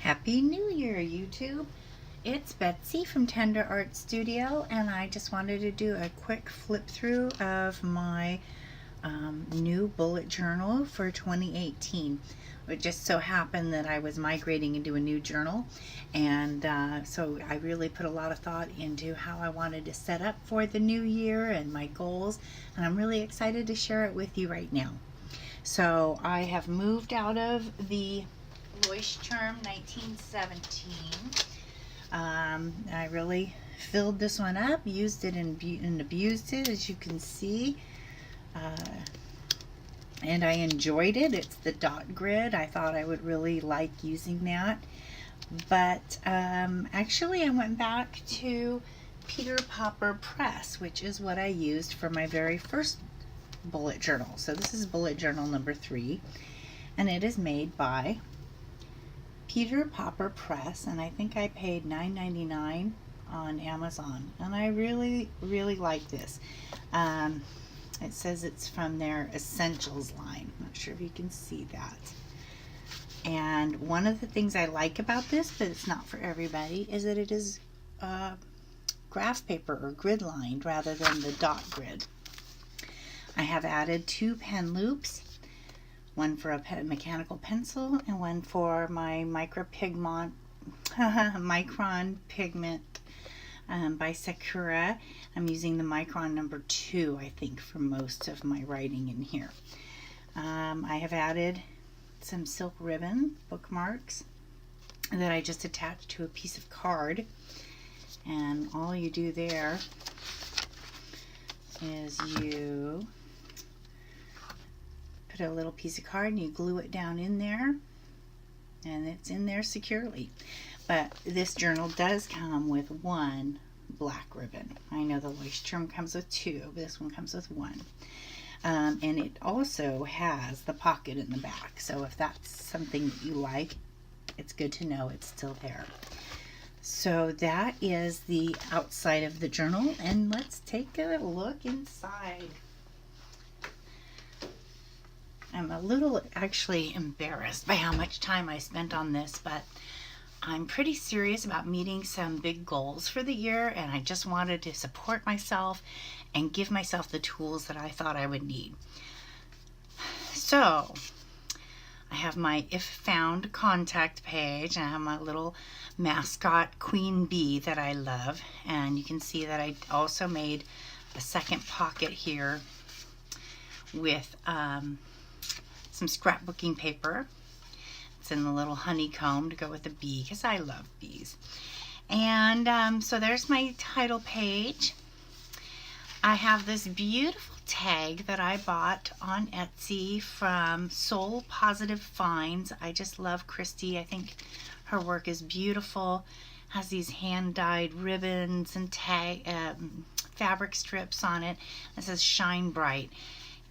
Happy New Year, YouTube! It's Betsy from Tender Art Studio, and I just wanted to do a quick flip through of my new bullet journal for 2018. It just so happened that I was migrating into a new journal, and so I really put a lot of thought into how I wanted to set up for the new year and my goals, and I'm really excited to share it with you right now. So I have moved out of the Leuchtturm 1917. I really filled this one up, used it and abused it, as you can see. And I enjoyed it. It's the dot grid. I thought I would really like using that. But actually I went back to Peter Popper Press, which is what I used for my very first bullet journal. So this is bullet journal number 3, and it is made by Peter Popper Press, and I think I paid $9.99 on Amazon, and I really like this. It says it's from their Essentials line. I'm not sure if you can see that. And one of the things I like about this, but it's not for everybody, is that it is graph paper or grid lined rather than the dot grid. I have added 2 pen loops, one for a mechanical pencil and one for my micron pigment by Sakura. I'm using the micron number 2, I think, for most of my writing in here. I have added some silk ribbon bookmarks that I just attached to a piece of card, and all you do there is you put a little piece of card and you glue it down in there, and it's in there securely. But this journal does come with 1 black ribbon. I know the Leuchtturm comes with 2, but this one comes with 1. And it also has the pocket in the back, so if that's something that you like, it's good to know it's still there. So that is the outside of the journal, and let's take a look inside. I'm a little actually embarrassed by how much time I spent on this, but I'm pretty serious about meeting some big goals for the year, and I just wanted to support myself and give myself the tools that I thought I would need. So I have my If Found contact page, and I have my little mascot Queen Bee that I love, and you can see that I also made a second pocket here with some scrapbooking paper. It's in the little honeycomb to go with the bee, because I love bees. And so there's my title page. I have this beautiful tag that I bought on Etsy from Soul Positive Finds. I just love Christy. I think her work is beautiful. Has these hand-dyed ribbons and fabric strips on it. It says Shine Bright.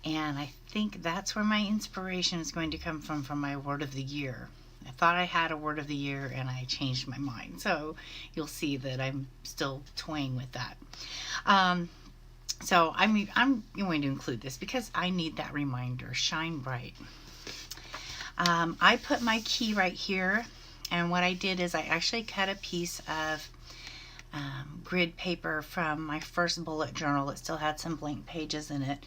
And I think that's where my inspiration is going to come from my word of the year. I thought I had a word of the year and I changed my mind. So you'll see that I'm still toying with that. So I'm going to include this because I need that reminder. Shine bright. I put my key right here, and what I did is I actually cut a piece of grid paper from my first bullet journal. It still had some blank pages in it.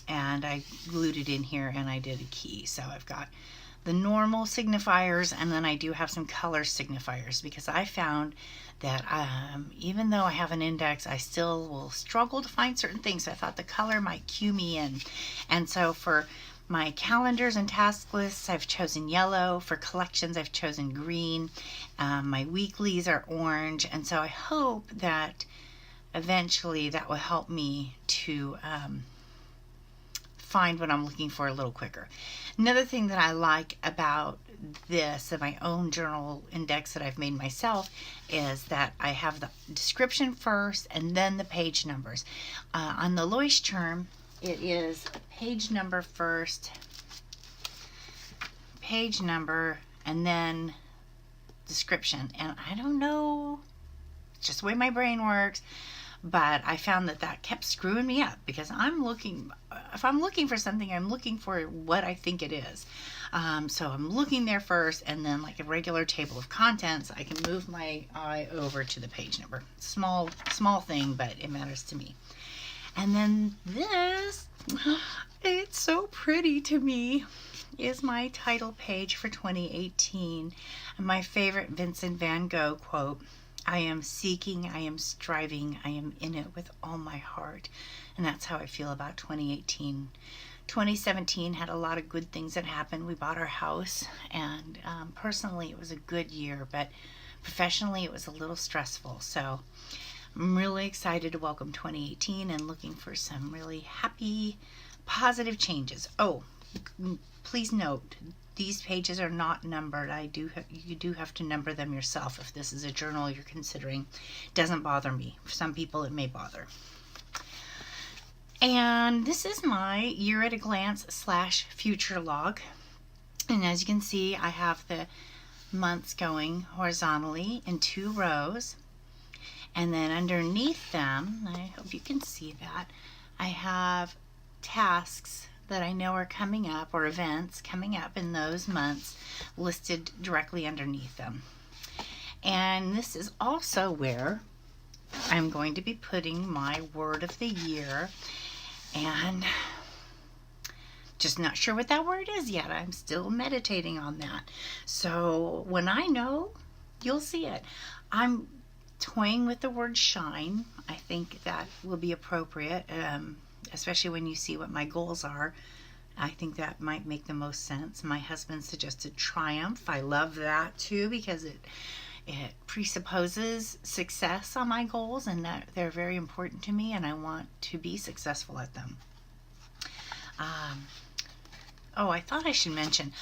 And I glued it in here and I did a key. So I've got the normal signifiers, and then I do have some color signifiers, because I found that even though I have an index, I still will struggle to find certain things. So I thought the color might cue me in. And so for my calendars and task lists, I've chosen yellow. For collections, I've chosen green. My weeklies are orange. And so I hope that eventually that will help me to find what I'm looking for a little quicker. Another thing that I like about this, and my own journal index that I've made myself, is that I have the description first and then the page numbers. On the Leuchtturm, it is page number first, page number, and then description. And I don't know, it's just the way my brain works. But I found that kept screwing me up, because I'm looking if I'm looking for something, I'm looking for what I think it is. So I'm looking there first, and then like a regular table of contents, I can move my eye over to the page number. Small thing, but it matters to me. And then this, it's so pretty to me, is my title page for 2018. And my favorite Vincent van Gogh quote, I am seeking, I am striving, I am in it with all my heart. And that's how I feel about 2018. 2017 had a lot of good things that happened. We bought our house, and personally it was a good year, but professionally it was a little stressful. So I'm really excited to welcome 2018 and looking for some really happy, positive changes. Oh, please note, these pages are not numbered. You do have to number them yourself if this is a journal you're considering. Doesn't bother me. For some people it may bother. And this is my year at a glance / future log. And as you can see, I have the months going horizontally in 2 rows. And then underneath them, I hope you can see that, I have tasks that I know are coming up, or events coming up in those months, listed directly underneath them. And this is also where I'm going to be putting my word of the year, and just not sure what that word is yet. I'm still meditating on that. So when I know, you'll see it. I'm toying with the word shine. I think that will be appropriate, especially when you see what my goals are. I think that might make the most sense. My husband suggested triumph. I love that too, because it presupposes success on my goals, and that they're very important to me, and I want to be successful at them. Oh, I thought I should mention,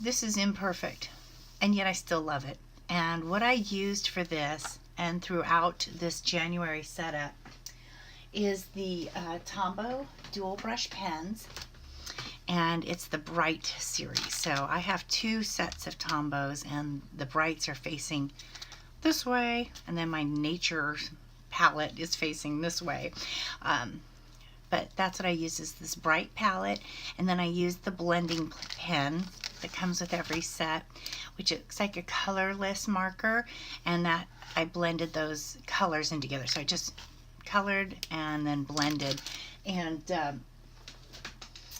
this is imperfect, and yet I still love it. And what I used for this and throughout this January setup is the Tombow dual brush pens, and it's the Bright series. So I have 2 sets of Tombows, and the Brights are facing this way, and then my Nature palette is facing this way. But that's what I use, is this Bright palette, and then I use the blending pen that comes with every set, which looks like a colorless marker, and that I blended those colors in together. So I just colored and then blended, and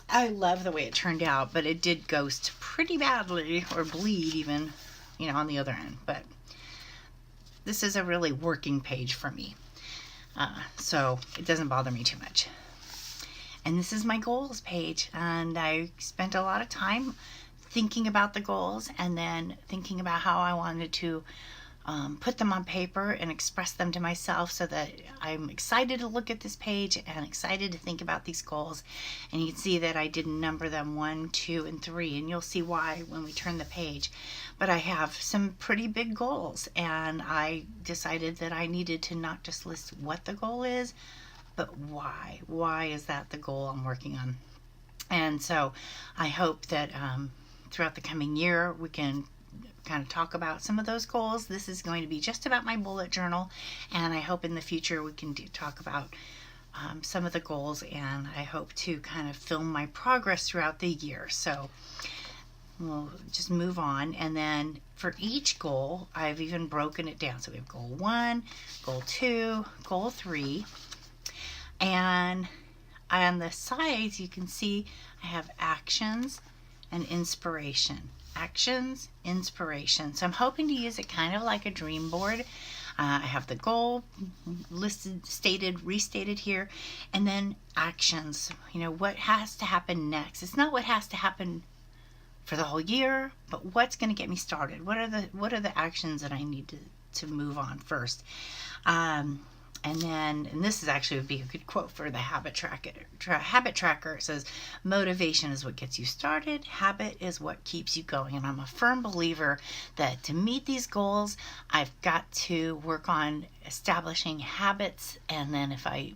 I love the way it turned out, but it did ghost pretty badly, or bleed even, on the other end. But this is a really working page for me, so it doesn't bother me too much. And this is my goals page, and I spent a lot of time thinking about the goals, and then thinking about how I wanted to put them on paper and express them to myself, so that I'm excited to look at this page and excited to think about these goals. And you can see that I didn't number them 1, 2, and 3, and you'll see why when we turn the page. But I have some pretty big goals, and I decided that I needed to not just list what the goal is, but why. Why is that the goal I'm working on? And so I hope that throughout the coming year we can kind of talk about some of those goals. This is going to be just about my bullet journal, and I hope in the future we can talk about some of the goals, and I hope to kind of film my progress throughout the year. So we'll just move on, and then for each goal I've even broken it down. So we have goal 1, goal 2, goal 3, and on the sides you can see I have actions and inspiration. Actions, inspiration. So I'm hoping to use it kind of like a dream board. I have the goal listed, stated, restated here, and then actions. What has to happen next. It's not what has to happen for the whole year, but what's going to get me started. What are the actions that I need to move on first. And this is actually would be a good quote for the habit tracker. It says, motivation is what gets you started. Habit is what keeps you going. And I'm a firm believer that to meet these goals, I've got to work on establishing habits. And then if I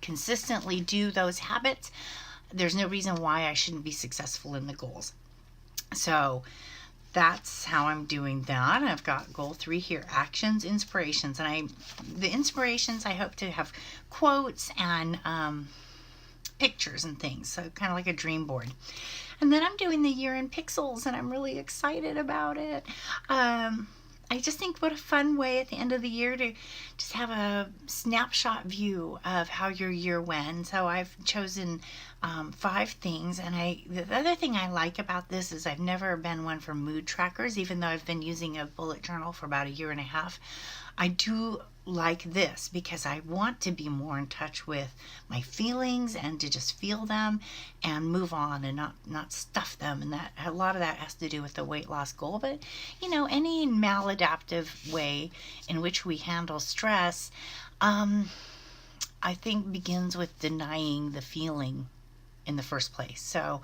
consistently do those habits, there's no reason why I shouldn't be successful in the goals. So that's how I'm doing that. I've got goal 3 here, actions, inspirations. And the inspirations, I hope to have quotes and pictures and things, so kind of like a dream board. And then I'm doing the year in pixels, and I'm really excited about it. I just think what a fun way at the end of the year to just have a snapshot view of how your year went. So I've chosen 5 things, and the other thing I like about this is I've never been one for mood trackers, even though I've been using a bullet journal for about a year and a half. I do like this because I want to be more in touch with my feelings and to just feel them and move on and not stuff them. And that a lot of that has to do with the weight loss goal. But any maladaptive way in which we handle stress, I think begins with denying the feeling in the first place. So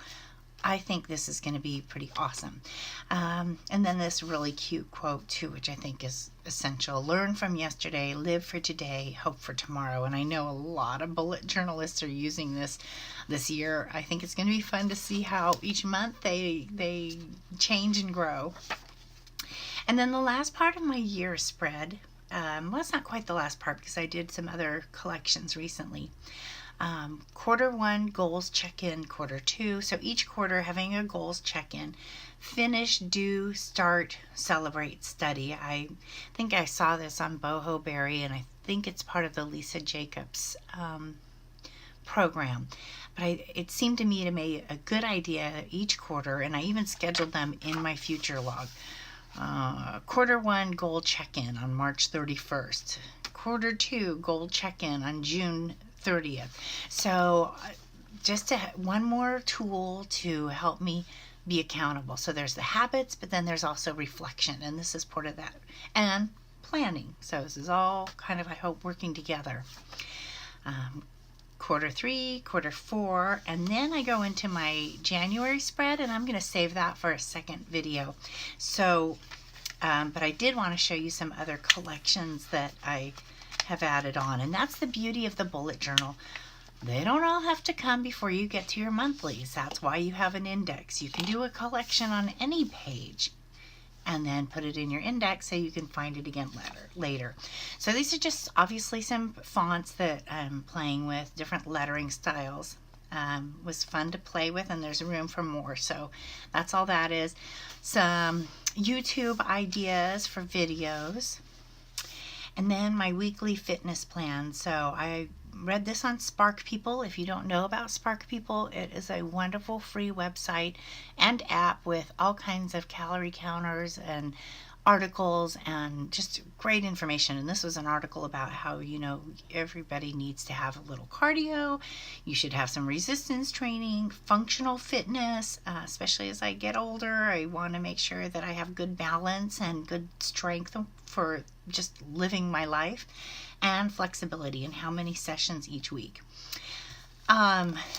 I think this is going to be pretty awesome. And then this really cute quote too, which I think is essential. Learn from yesterday, live for today, hope for tomorrow. And I know a lot of bullet journalists are using this year. I think it's going to be fun to see how each month they change and grow. And then the last part of my year spread, well, it's not quite the last part because I did some other collections recently. Quarter 1 goals check-in, quarter 2. So each quarter having a goals check-in. Finish, do, start, celebrate, study. I think I saw this on Boho Berry, and I think it's part of the Lisa Jacobs program. But it seemed to me to be a good idea each quarter, and I even scheduled them in my future log. Quarter 1 goal check-in on March 31st. Quarter 2 goal check-in on June 30th. So just one more tool to help me be accountable. So there's the habits, but then there's also reflection, and this is part of that, and planning. So this is all kind of, I hope, working together. Quarter 3, quarter 4, and then I go into my January spread, and I'm going to save that for a second video. So but I did want to show you some other collections that I have added on, and that's the beauty of the bullet journal. They don't all have to come before you get to your monthlies. That's why you have an index. You can do a collection on any page and then put it in your index so you can find it again later. So these are just obviously some fonts that I'm playing with, different lettering styles. Was fun to play with, and there's room for more. So that's all that is. Some YouTube ideas for videos. And then my weekly fitness plan. So I read this on Spark People. If you don't know about Spark People, it is a wonderful free website and app with all kinds of calorie counters and articles and just great information. And this was an article about how, everybody needs to have a little cardio. You should have some resistance training, functional fitness, especially as I get older. I want to make sure that I have good balance and good strength for just living my life, and flexibility and how many sessions each week.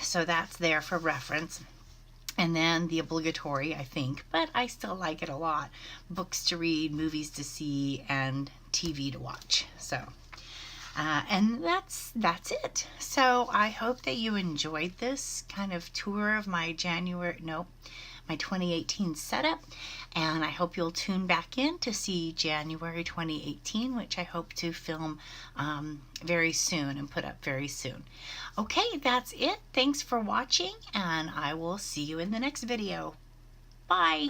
So that's there for reference. And then the obligatory, I think, but I still like it a lot, books to read, movies to see, and TV to watch. So, and that's it. So I hope that you enjoyed this kind of tour of my my 2018 setup, and I hope you'll tune back in to see January 2018, which I hope to film very soon and put up very soon. Okay, that's it. Thanks for watching, and I will see you in the next video. Bye.